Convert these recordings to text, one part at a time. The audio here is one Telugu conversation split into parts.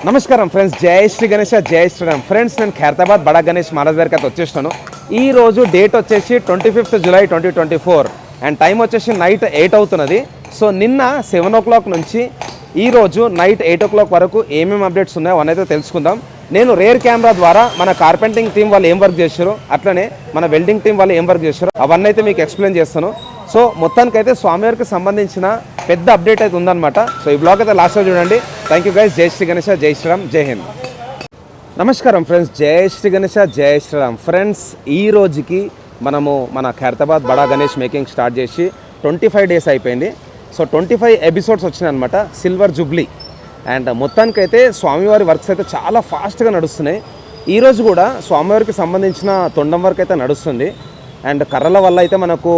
నమస్కారం ఫ్రెండ్స్, జై శ్రీ గణేష్, జై శ్రీరామ్. ఫ్రెండ్స్, నేను ఖైరతాబాద్ బడా గణేష్ మహారాజ్ దగ్గరికి అయితే వచ్చేసాను. ఈ రోజు డేట్ వచ్చేసి 25th July 2024 అండ్ టైం వచ్చేసి నైట్ 8 అవుతున్నది. సో నిన్న 7 o'clock నుంచి ఈరోజు నైట్ 8 o'clock వరకు ఏమేమి అప్డేట్స్ ఉన్నాయో అవన్నైతే తెలుసుకుందాం. నేను రేర్ కెమెరా ద్వారా మన కార్పెంటింగ్ టీం వాళ్ళు ఏం వర్క్ చేశారు, అట్లనే మన వెల్డింగ్ టీం వాళ్ళు ఏం వర్క్ చేశారు అవన్నీ అయితే మీకు ఎక్స్ప్లెయిన్ చేస్తాను. సో మొత్తానికైతే స్వామివారికి సంబంధించిన పెద్ద అప్డేట్ అయితే ఉందన్నమాట. సో ఈ బ్లాగ్ అయితే లాస్ట్లో చూడండి. Thank you guys. జై శ్రీ గణేష, జై శ్రీరామ్, జై హింద్. నమస్కారం ఫ్రెండ్స్, జై శ్రీ గణేష, జై శ్రీరామ్. ఫ్రెండ్స్, ఈ రోజుకి మనము మన ఖైరతాబాద్ బడా గణేష్ మేకింగ్ స్టార్ట్ చేసి 25 days అయిపోయింది. సో 25 episodes వచ్చినాయి అనమాట, సిల్వర్ జూబ్లీ. అండ్ మొత్తానికైతే స్వామివారి వర్క్స్ అయితే చాలా ఫాస్ట్గా నడుస్తున్నాయి. ఈరోజు కూడా స్వామివారికి సంబంధించిన తొండం వర్క్ అయితే నడుస్తుంది. అండ్ కర్రల వల్ల అయితే మనకు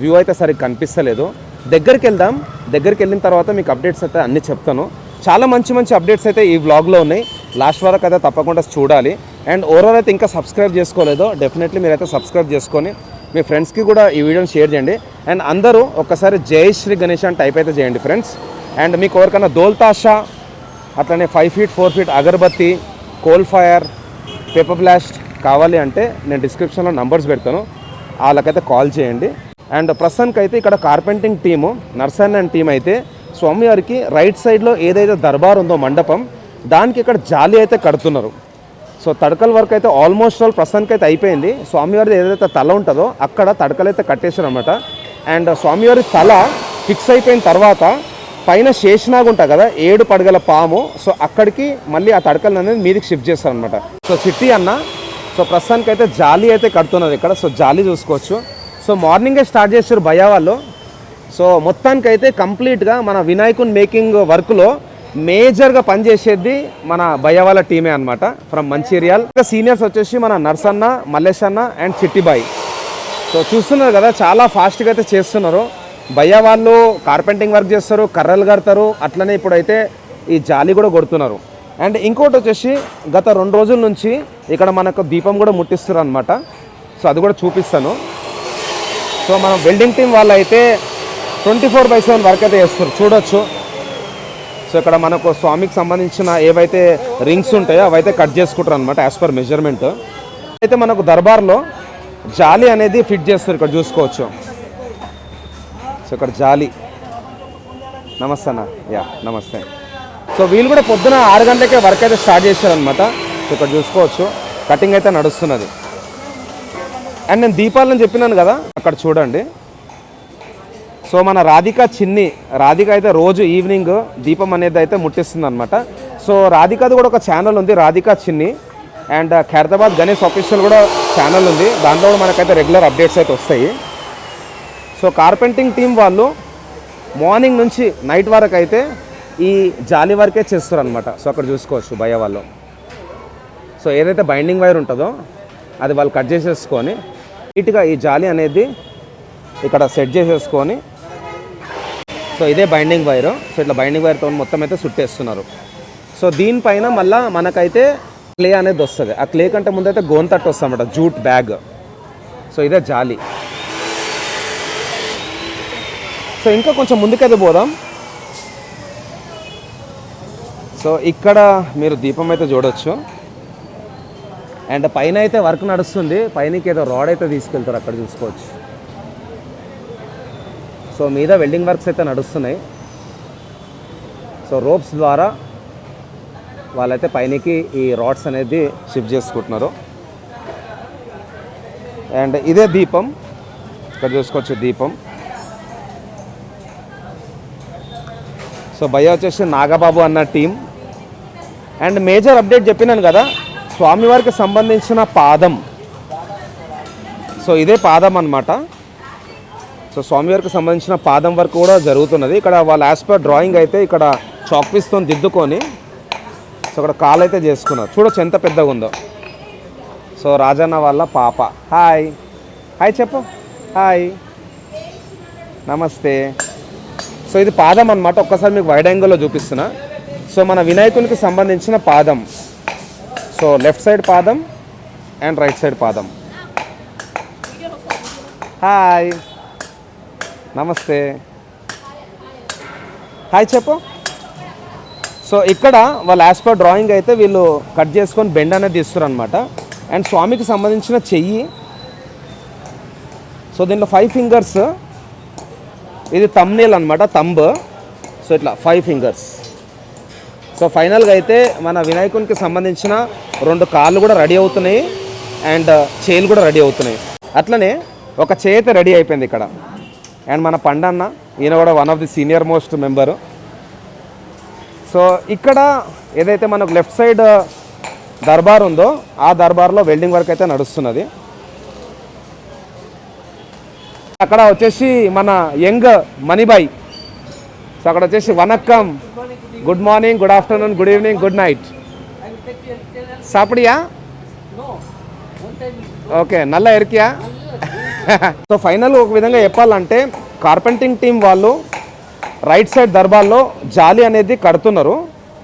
వ్యూ అయితే సరిగ్గా కనిపిస్తలేదు. దగ్గరికి వెళ్దాం. దగ్గరికి వెళ్ళిన తర్వాత మీకు అప్డేట్స్ అయితే అన్నీ చెప్తాను. చాలా మంచి మంచి అప్డేట్స్ అయితే ఈ వ్లాగ్లో ఉన్నాయి. లాస్ట్ వరకు అయితే తప్పకుండా చూడాలి. అండ్ ఓవరాల్ అయితే ఇంకా సబ్స్క్రైబ్ చేసుకోలేదో డెఫినెట్లీ మీరైతే సబ్స్క్రైబ్ చేసుకొని మీ ఫ్రెండ్స్కి కూడా ఈ వీడియోని షేర్ చేయండి. అండ్ అందరూ ఒక్కసారి జై శ్రీ గణేష్ అని టైప్ అయితే చేయండి ఫ్రెండ్స్. అండ్ మీకు ఎవరికైనా దోల్తాషా, అట్లనే 5 feet 4 feet అగరబత్తి, కోల్ ఫైర్, పేపర్ బ్లాస్ట్ కావాలి అంటే నేను డిస్క్రిప్షన్లో నంబర్స్ పెడతాను, వాళ్ళకైతే కాల్ చేయండి. అండ్ ప్రస్తుతానికి అయితే ఇక్కడ carpenting team Narsan and team అయితే స్వామివారికి రైట్ సైడ్లో ఏదైతే దర్బార్ ఉందో మండపం, దానికి ఇక్కడ జాలి అయితే కడుతున్నారు. సో తడకల వర్క్ అయితే ఆల్మోస్ట్ ఆల్ ప్రస్తుతానికి అయితే అయిపోయింది. స్వామివారిది ఏదైతే తల ఉంటుందో అక్కడ తడకలు అయితే కట్టేశారు అనమాట. అండ్ స్వామివారి తల ఫిక్స్ అయిపోయిన తర్వాత పైన శేషనాగ్ ఉంటుంది కదా, 7 పడగల పాము, సో అక్కడికి మళ్ళీ ఆ తడకలు అనేది మీదికి షిఫ్ట్ చేస్తారు అనమాట. సో చిట్టి అన్న, సో ప్రస్తుతానికి అయితే జాలి అయితే కడుతున్నది ఇక్కడ. సో జాలి చూసుకోవచ్చు. సో మార్నింగే స్టార్ట్ చేశారు భయ్యా వాళ్ళు. సో మొత్తానికైతే కంప్లీట్గా మన వినాయకుని మేకింగ్ వర్క్లో మేజర్గా పనిచేసేది మన భయ్యా వాళ్ళ టీమే అనమాట, ఫ్రమ్ మంచిర్యాల్. సీనియర్స్ వచ్చేసి మన నర్సన్న, మల్లేష్ అన్న అండ్ చిట్టిబాయి. సో చూస్తున్నారు కదా, చాలా ఫాస్ట్గా అయితే చేస్తున్నారు. భయ్యా వాళ్ళు కార్పెంటింగ్ వర్క్ చేస్తారు, కర్రలు కడతారు, అట్లనే ఇప్పుడైతే ఈ జాలి కూడా కొడుతున్నారు. అండ్ ఇంకోటి వచ్చేసి గత 2 రోజుల నుంచి ఇక్కడ మనకు దీపం కూడా ముట్టిస్తారు అనమాట. సో అది కూడా చూపిస్తాను. సో మన వెల్డింగ్ టీం వాళ్ళు అయితే 24/7 వర్క్ అయితే చేస్తారు, చూడొచ్చు. సో ఇక్కడ మనకు స్వామికి సంబంధించిన ఏవైతే రింగ్స్ ఉంటాయో అవైతే కట్ చేసుకుంటారు అనమాట యాజ్ పర్ మెజర్మెంట్. అయితే మనకు దర్బార్లో జాలి అనేది ఫిట్ చేస్తారు, ఇక్కడ చూసుకోవచ్చు. సో ఇక్కడ జాలి. నమస్తే అన్న. యా నమస్తే. సో వీళ్ళు కూడా పొద్దున 6 గంటలకే వర్క్ అయితే స్టార్ట్ చేశారనమాట. సో ఇక్కడ చూసుకోవచ్చు కటింగ్ అయితే నడుస్తున్నది. అండ్ నేను దీపాలని చెప్పినాను కదా, అక్కడ చూడండి. సో మన రాధిక చిన్ని, రాధిక అయితే రోజు ఈవినింగ్ దీపం అనేది అయితే ముట్టిస్తుంది అనమాట. సో రాధికది కూడా ఒక ఛానల్ ఉంది, రాధిక చిన్ని. అండ్ ఖైరతాబాద్ గణేష్ ఆఫీషియల్ కూడా ఛానల్ ఉంది, దాంట్లో కూడా మనకైతే రెగ్యులర్ అప్డేట్స్ అయితే వస్తాయి. సో కార్పెంటింగ్ టీం వాళ్ళు మార్నింగ్ నుంచి నైట్ వరకు అయితే ఈ జాలి వరకే చేస్తారు అనమాట. సో అక్కడ చూసుకోవచ్చు భయ్య వాళ్ళు. సో ఏదైతే బైండింగ్ వైర్ ఉంటుందో అది వాళ్ళు కట్ చేసేసుకొని నీట్గా ఈ జాలి అనేది ఇక్కడ సెట్ చేసేసుకొని, సో ఇదే బైండింగ్ వైర్. సో ఇట్లా బైండింగ్ వైర్తో మొత్తం అయితే చుట్టేస్తున్నారు. సో దీనిపైన మళ్ళీ మనకైతే క్లే అనేది వస్తుంది. ఆ క్లే కంటే ముందు అయితే గోంతట్టు వస్తుంది అన్నమాట, జూట్ బ్యాగ్. సో ఇదే జాలి. సో ఇంకా కొంచెం ముందుకైతే పోదాం. సో ఇక్కడ మీరు దీపం అయితే చూడొచ్చు. అండ్ పైన అయితే వర్క్ నడుస్తుంది, పైనకి ఏదో రాడ్ అయితే తీసుకెళ్తారు, అక్కడ చూసుకోవచ్చు. సో మీద వెల్డింగ్ వర్క్స్ అయితే నడుస్తున్నాయి. సో రోప్స్ ద్వారా వాళ్ళైతే పైనకి ఈ రాడ్స్ అనేది షిఫ్ట్ చేసుకుంటున్నారు. అండ్ ఇదే దీపం, ఇక్కడ చూసుకోవచ్చు దీపం. సో భయ్య వచ్చేసి నాగబాబు అన్న టీం. అండ్ మేజర్ అప్డేట్ చెప్పినాను కదా, స్వామివారికి సంబంధించిన పాదం. సో ఇదే పాదం అన్నమాట. సో స్వామివారికి సంబంధించిన పాదం వరకు కూడా జరుగుతున్నది. ఇక్కడ వాళ్ళ యాజ్ పర్ డ్రాయింగ్ అయితే ఇక్కడ చాక్ పీస్తో దిద్దుకొని సో ఇక్కడ కాల్ అయితే చేసుకున్నారు, చూడొచ్చు ఎంత పెద్దగా ఉందో. సో రాజన్న వాళ్ళ పాప. హాయ్ హాయ్ చెప్పు. హాయ్ నమస్తే. సో ఇది పాదం అన్నమాట. ఒక్కసారి మీకు వైడ్ యాంగిల్లో చూపిస్తున్నా. సో మన వినాయకునికి సంబంధించిన పాదం. సో లెఫ్ట్ సైడ్ పాదం అండ్ రైట్ సైడ్ పాదం. హాయ్ నమస్తే. హాయ్ చెప్పు. సో ఇక్కడ వాళ్ళు యాజ్ పర్ డ్రాయింగ్ అయితే వీళ్ళు కట్ చేసుకొని బెండ్ అనేది తీస్తారు అనమాట. అండ్ స్వామికి సంబంధించిన చెయ్యి. సో దీంట్లో 5 ఫింగర్స్, ఇది థంబ్నెయిల్ అనమాట, థంబ్. సో ఇట్లా 5 ఫింగర్స్. సో ఫైనల్గా అయితే మన వినాయకునికి సంబంధించిన 2 కాళ్ళు కూడా రెడీ అవుతున్నాయి అండ్ చేతులు కూడా రెడీ అవుతున్నాయి. అట్లనే ఒక చేతి రెడీ అయిపోయింది ఇక్కడ. అండ్ మన పండన్న, ఈయన కూడా one of the senior most member. So ఇక్కడ ఏదైతే మనకు లెఫ్ట్ సైడ్ దర్బార్ ఉందో ఆ దర్బార్లో వెల్డింగ్ వర్క్ అయితే నడుస్తున్నది. అక్కడ వచ్చేసి మన యంగ్ మణిబాయ్. సో అక్కడ వచ్చేసి వనక్కం, good morning, good afternoon, good evening, good night. సాపిడియా? ఓకే, నల్ల ఎరికియా? సో ఫైనల్ ఒక విధంగా చెప్పాలంటే కార్పెంటింగ్ టీం వాళ్ళు రైట్ సైడ్ దర్బార్లో జాలి అనేది కడుతున్నారు.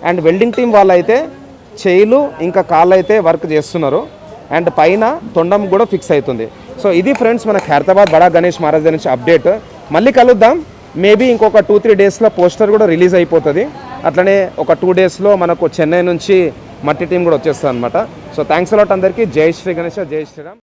అండ్ వెల్డింగ్ టీం వాళ్ళు అయితే చేయిలు ఇంకా కాళ్ళు అయితే వర్క్ చేస్తున్నారు. అండ్ పైన తొండం కూడా ఫిక్స్ అవుతుంది. సో ఇది ఫ్రెండ్స్ మన ఖైరతాబాద్ బడా గణేష్ మహారాజ్ నుంచి అప్డేట్. మళ్ళీ కలుద్దాం. మేబీ ఇంకొక 2-3 డేస్లో పోస్టర్ కూడా రిలీజ్ అయిపోతుంది. అట్లనే ఒక 2 డేస్లో మనకు చెన్నై నుంచి మట్టి టీం కూడా వచ్చేస్తుంది అనమాట. సో థ్యాంక్స్ అలాట్ అందరికీ. జై శ్రీ గణేష్, జై శ్రీరామ్.